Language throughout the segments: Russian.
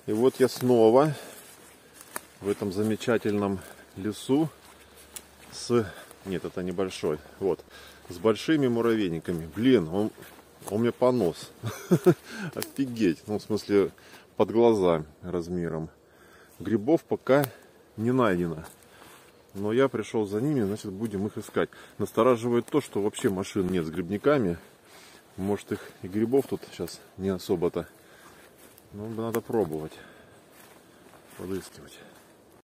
И вот я снова в этом замечательном лесу нет, это небольшой. Вот. С большими муравейниками. Блин, он мне понос. Офигеть. Ну, в смысле, под глаза размером. Грибов пока не найдено. Но я пришел за ними, значит, будем их искать. Настораживает то, что вообще машин нет с грибниками. Может, их и грибов тут сейчас не особо-то. Ну, надо пробовать. Подыскивать.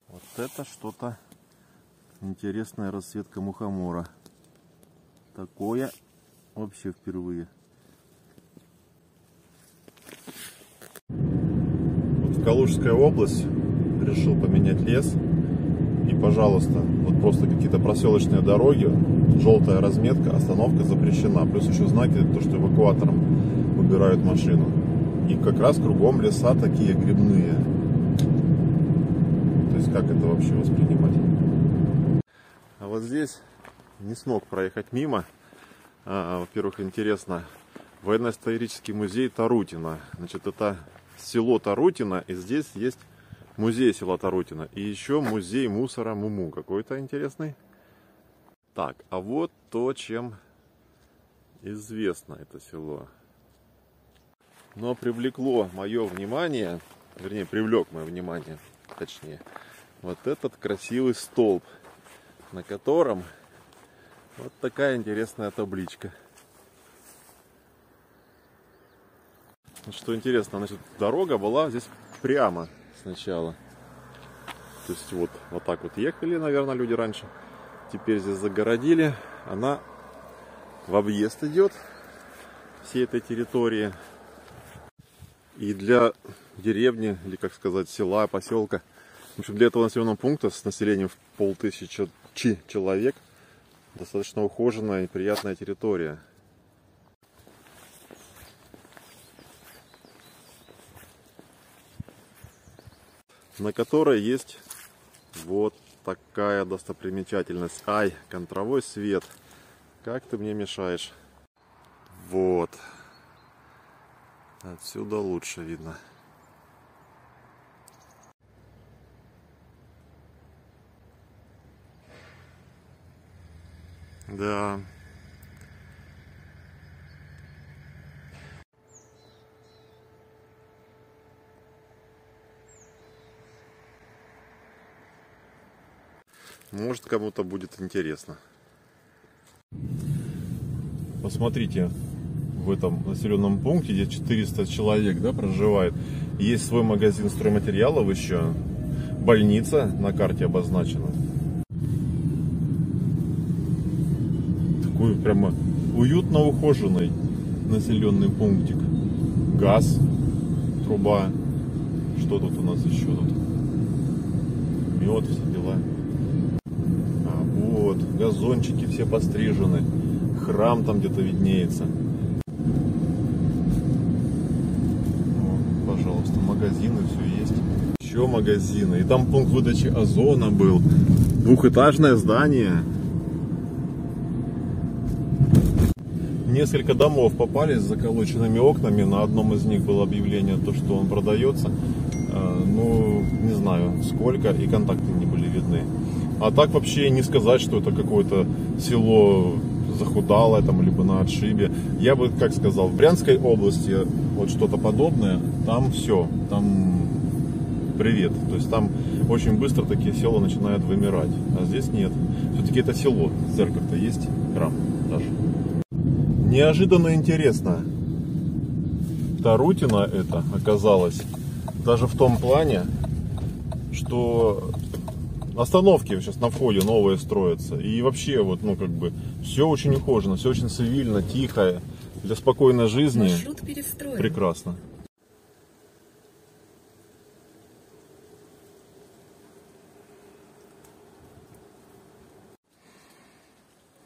Вот это что-то интересная расцветка мухомора. Такое вообще впервые. Вот в Калужская область решил поменять лес. И, пожалуйста, вот просто какие-то проселочные дороги, желтая разметка, остановка запрещена. Плюс еще знаки, то, что эвакуатором убирают машину. И как раз кругом леса такие грибные. То есть как это вообще воспринимать? А вот здесь не смог проехать мимо. Во-первых, интересно, военно-исторический музей Тарутино. Значит, это село Тарутино, и здесь есть музей села Тарутино. И еще музей мусора Муму. Какой-то интересный. Так, а вот то, чем известно это село. Но привлекло мое внимание, вернее, привлек мое внимание, точнее, вот этот красивый столб, на котором вот такая интересная табличка. Что интересно, значит, дорога была здесь прямо сначала. То есть вот так вот ехали, наверное, люди раньше. Теперь здесь загородили. Она в объезд идет всей этой территории. И для деревни, или как сказать, села, поселка, в общем, для этого населенного пункта с населением в 500 человек достаточно ухоженная и приятная территория. На которой есть вот такая достопримечательность. Ай, контровой свет. Как ты мне мешаешь? Вот. Отсюда лучше видно. Да. Может, кому-то будет интересно. Посмотрите, в этом населенном пункте, где 400 человек, да, проживает, есть свой магазин стройматериалов еще, больница на карте обозначена. Такой прямо уютно ухоженный населенный пунктик. Газ, труба. Что тут у нас еще тут? Мед, все дела. Вот, газончики все пострижены. Храм там где-то виднеется. Вот, пожалуйста, магазины, все есть. Еще магазины. И там пункт выдачи озона был. Двухэтажное здание. Несколько домов попались с заколоченными окнами. На одном из них было объявление, то, что он продается. Ну, не знаю, сколько, и контакты не были видны. А так вообще не сказать, что это какое-то село захудалое, там, либо на отшибе. Я бы, как сказал, в Брянской области вот что-то подобное, там все, там привет. То есть там очень быстро такие села начинают вымирать. А здесь нет. Все-таки это село, церковь-то есть, храм даже. Неожиданно интересно. Тарутино это оказалось даже в том плане, что остановки сейчас на входе новые строятся. И вообще, вот, ну, как бы, все очень ухожено, все очень цивильно, тихо. Для спокойной жизни прекрасно.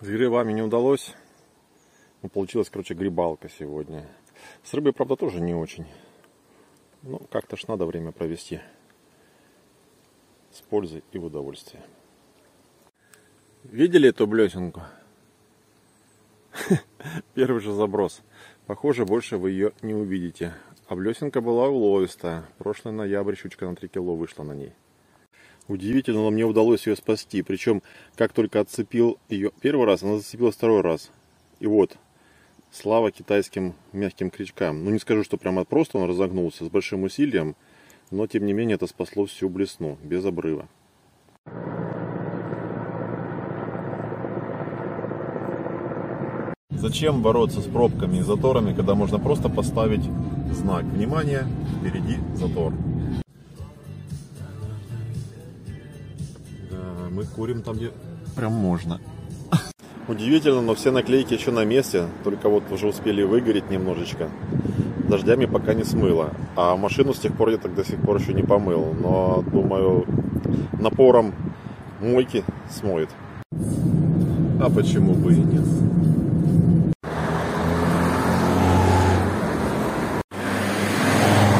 С грибами не удалось. Но получилась, короче, грибалка сегодня. С рыбой, правда, тоже не очень. Ну, как-то ж надо время провести. С пользой и в удовольствие. Видели эту блесенку? Первый же заброс. Похоже, больше вы ее не увидите. Облесенка была уловистая. Прошлый ноябрь щучка на 3 кило вышла на ней. Удивительно, но мне удалось ее спасти. Причем, как только отцепил ее первый раз, она зацепилась второй раз. И вот, слава китайским мягким крючкам. Ну, не скажу, что прямо просто он разогнулся с большим усилием, но, тем не менее, это спасло всю блесну, без обрыва. Зачем бороться с пробками и заторами, когда можно просто поставить знак: внимание, впереди затор. Да, мы курим там, где прям можно. Удивительно, но все наклейки еще на месте, только вот уже успели выгореть немножечко. Дождями пока не смыло. А машину с тех пор я так до сих пор еще не помыл. Но, думаю, напором мойки смоет. А почему бы и нет?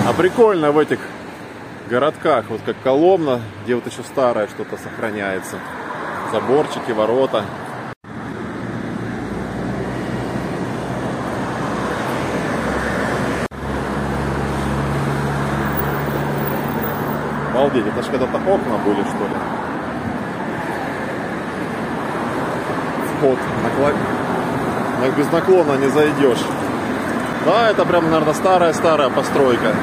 А прикольно в этих городках, вот как Коломна, где вот еще старое что-то сохраняется. Заборчики, ворота. Обалдеть, это же когда-то окна были, что ли? Вход. Без наклона не зайдешь. Да, это прям, наверное, старая-старая постройка.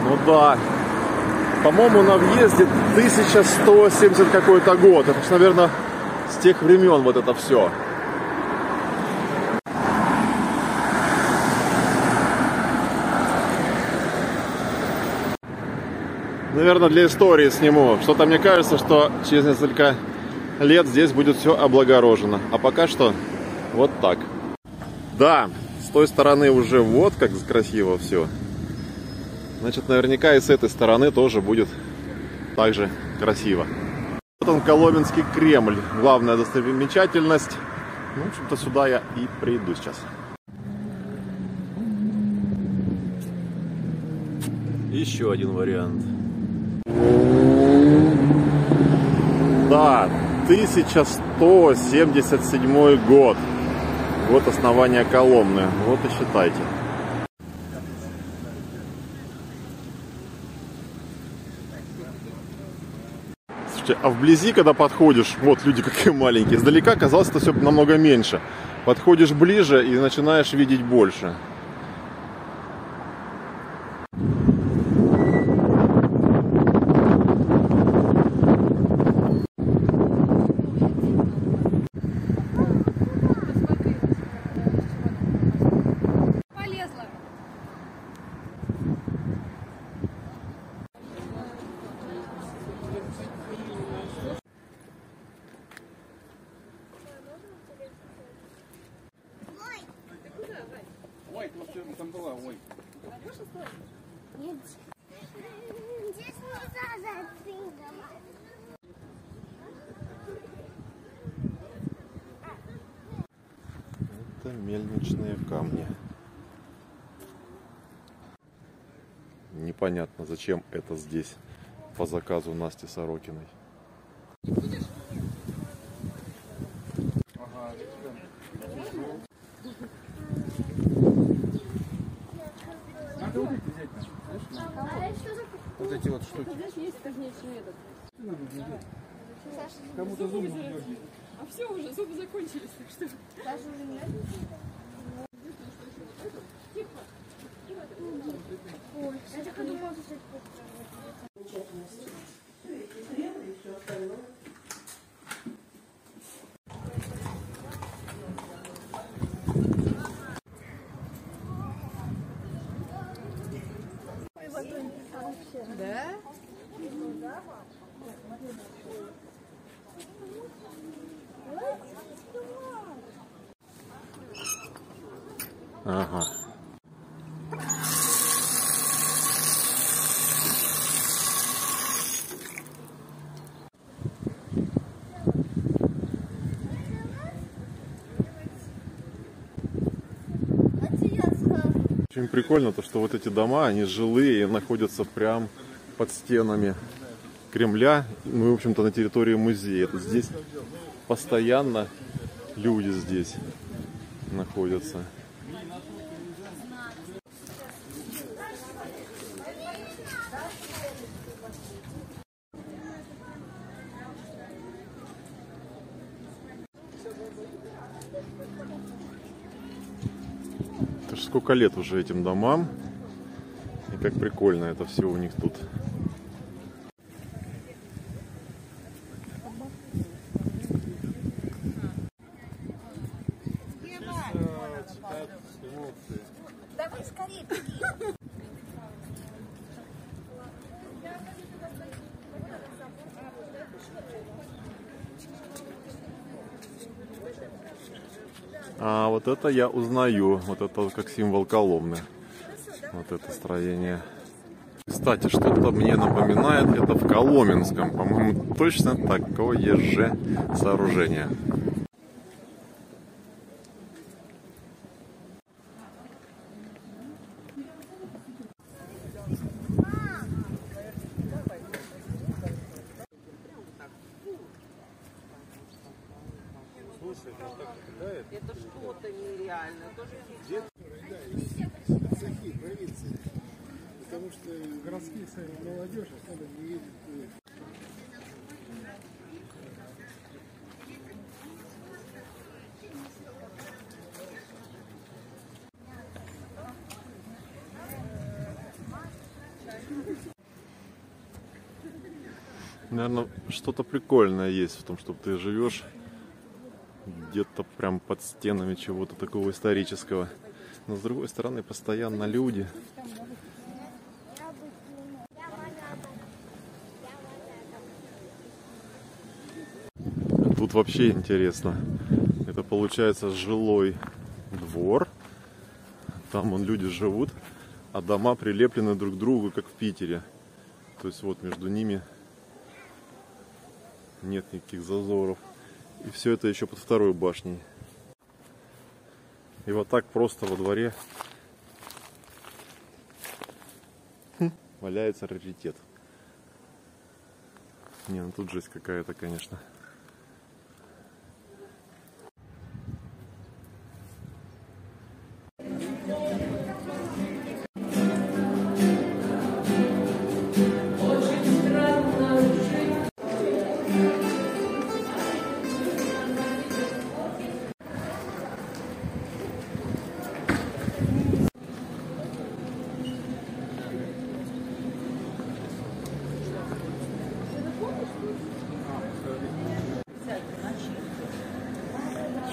Ну да. По-моему, на въезде 1170 какой-то год. Это, наверное, с тех времен вот это все. Наверное, для истории сниму. Что-то мне кажется, что через несколько лет здесь будет все облагорожено. А пока что вот так. Да, с той стороны уже вот как красиво все. Значит, наверняка и с этой стороны тоже будет так же красиво. Вот он, Коломенский Кремль. Главная достопримечательность. Ну, в общем-то, сюда я и приду сейчас. Еще один вариант. Да, 1177 год. Год основания Коломны. Вот и считайте. Слушайте, а вблизи, когда подходишь, вот люди какие маленькие, издалека казалось, это все намного меньше. Подходишь ближе и начинаешь видеть больше. Там была, ой. Нет. Здесь нельзя запрыгивать. Это мельничные камни. Непонятно, зачем это здесь по заказу Насти Сорокиной. Ага. Надо вот эти взять, знаешь? Вот эти вот штуки. Здесь есть точнейший метод. Кому-то зубы нужны. А все уже, зубы закончились, так что... Даже уже нет. Ой, я так думала, что это... Да? Ага. Очень прикольно то, что вот эти дома, они жилые и находятся прям под стенами Кремля. Мы, в общем-то, на территории музея. Это здесь постоянно люди здесь находятся. Это ж сколько лет уже этим домам. И как прикольно это все у них тут. Давай скорее. А вот это я узнаю. Вот это вот как символ Коломны. Вот это строение. Кстати, что-то мне напоминает это в Коломенском. По-моему, точно такое же сооружение. Это что-то нереальное. Тоже Такие провинции. Потому что городские сами молодежь особо не едет. Наверное, что-то прикольное есть в том, что ты живешь где-то прям под стенами чего-то такого исторического. Но с другой стороны, постоянно люди. Тут вообще интересно. Это получается жилой двор. Там вон люди живут, а дома прилеплены друг к другу, как в Питере. То есть вот между ними нет никаких зазоров. И все это еще под второй башней. И вот так просто во дворе валяется раритет. Не, ну тут жесть какая-то, конечно.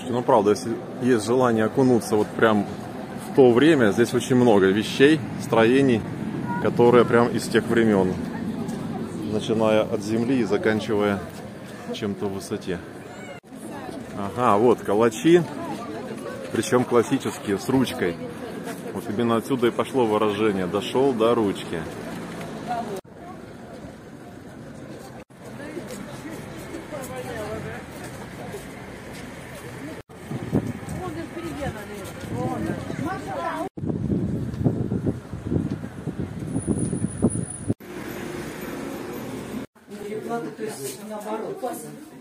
Ну, правда, если есть желание окунуться вот прям в то время, здесь очень много вещей, строений, которые прям из тех времен, начиная от земли и заканчивая чем-то в высоте. Ага, вот калачи, причем классические, с ручкой. Вот именно отсюда и пошло выражение «дошел до ручки». то есть наоборот.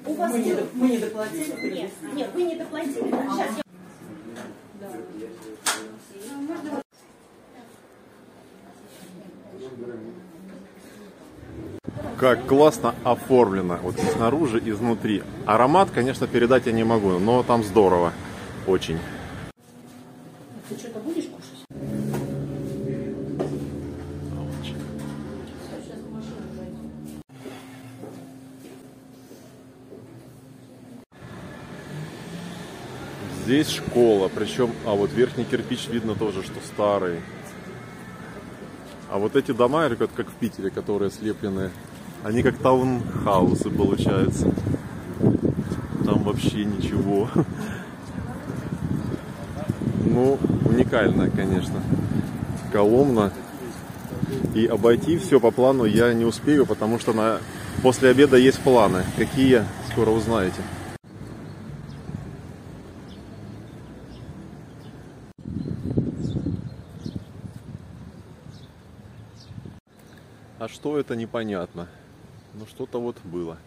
У вас мы не доплатили? Нет, вы не доплатили. Сейчас я... Как классно оформлено, вот и снаружи, и изнутри. Аромат, конечно, передать я не могу, но там здорово, очень. Ты что-то будешь кушать? Здесь школа, причем, вот верхний кирпич видно тоже, что старый. А вот эти дома, как в Питере, которые слеплены, они как таунхаусы получаются. Там вообще ничего. Ну, уникальная, конечно, Коломна. И обойти все по плану я не успею, потому что после обеда есть планы. Какие, скоро узнаете. А что это, непонятно. Но что-то вот было.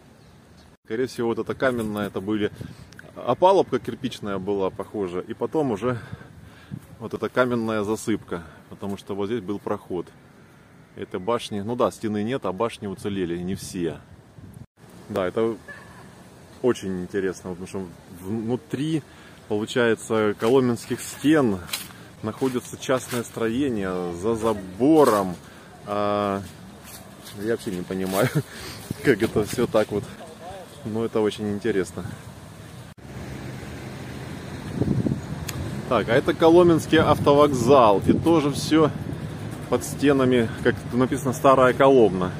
Скорее всего, вот это каменное, это были... Опалубка кирпичная была похожа. И потом уже вот эта каменная засыпка. Потому что вот здесь был проход. Это башни... Ну да, стены нет, а башни уцелели. Не все. Да, это очень интересно. Потому что внутри, получается, коломенских стен находится частное строение за забором. Я вообще не понимаю, как это все так вот. Но это очень интересно. Так, а это Коломенский автовокзал. И тоже все под стенами, как написано, старая Коломна.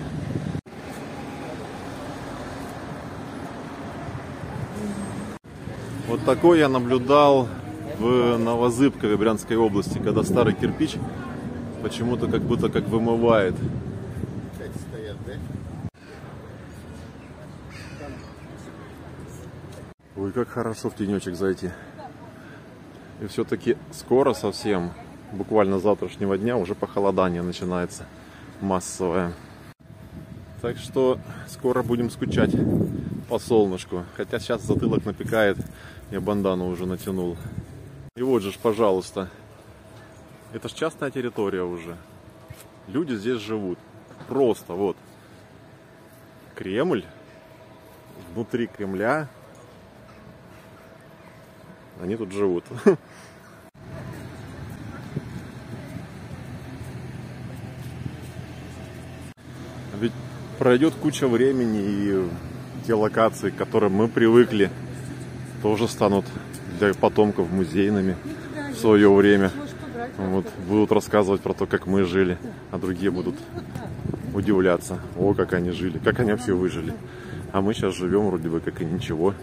Вот такой я наблюдал в Новозыбкове Брянской области, когда старый кирпич почему-то как будто как вымывает. Стоят, да? Ой, как хорошо в тенечек зайти. И все-таки скоро совсем, буквально с завтрашнего дня, уже похолодание начинается массовое. Так что скоро будем скучать по солнышку. Хотя сейчас затылок напекает, я бандану уже натянул. И вот же ж, пожалуйста. Это ж частная территория уже. Люди здесь живут. Просто вот. Кремль. Внутри Кремля. Они тут живут. Ведь пройдет куча времени, и те локации, к которым мы привыкли, тоже станут для потомков музейными в свое время. Вот, будут рассказывать про то, как мы жили, а другие будут удивляться. О, как они жили, как они вообще выжили. А мы сейчас живем вроде бы как и ничего.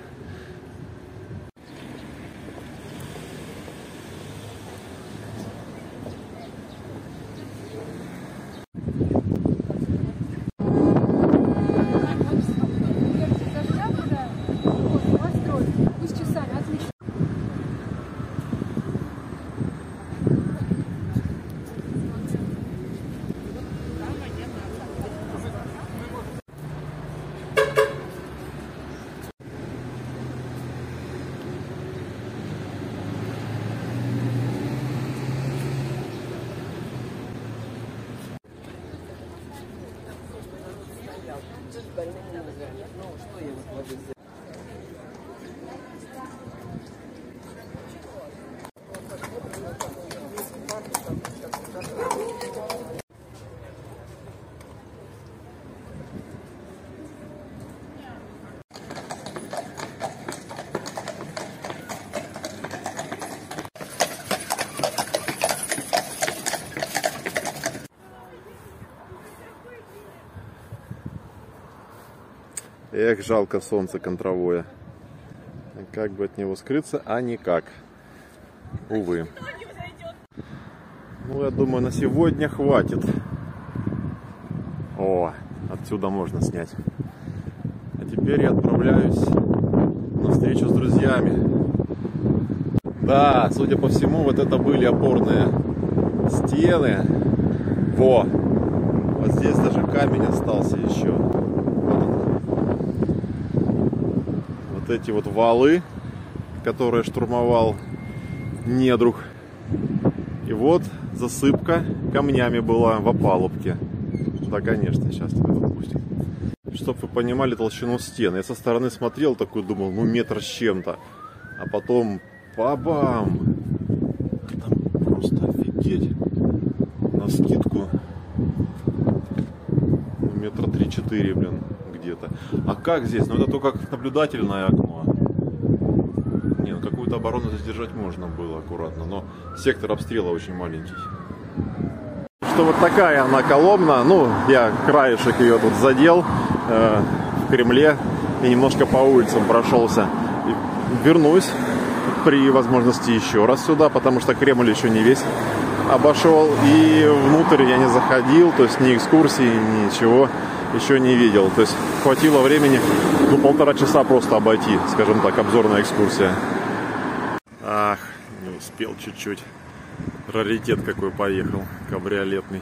Эх, жалко солнце контровое. Как бы от него скрыться, а никак. Увы. Ну, я думаю, на сегодня хватит. О, отсюда можно снять. А теперь я отправляюсь на встречу с друзьями. Да, судя по всему, вот это были опорные стены. Во! Вот здесь даже камень остался еще. Вот эти вот валы, которые штурмовал недруг. И вот засыпка камнями была в опалубке. Да, конечно, сейчас тебя допустим. Чтоб вы понимали толщину стен. Я со стороны смотрел, такой думал, ну метр с чем-то. А потом бабам! Там просто офигеть. Навскидку метра 3-4, блин, где-то. А как здесь? Ну это только как наблюдательное окно. Не, ну какую-то оборону задержать можно было аккуратно, но сектор обстрела очень маленький. Что вот такая она Коломна. Ну, я краешек ее тут задел в Кремле и немножко по улицам прошелся. И вернусь при возможности еще раз сюда, потому что Кремль еще не весь обошел. И внутрь я не заходил, то есть ни экскурсии, ничего еще не видел. То есть хватило времени, ну, 1,5 часа просто обойти, скажем так, обзорная экскурсия. Ах, не успел чуть-чуть. Раритет какой поехал, кабриолетный.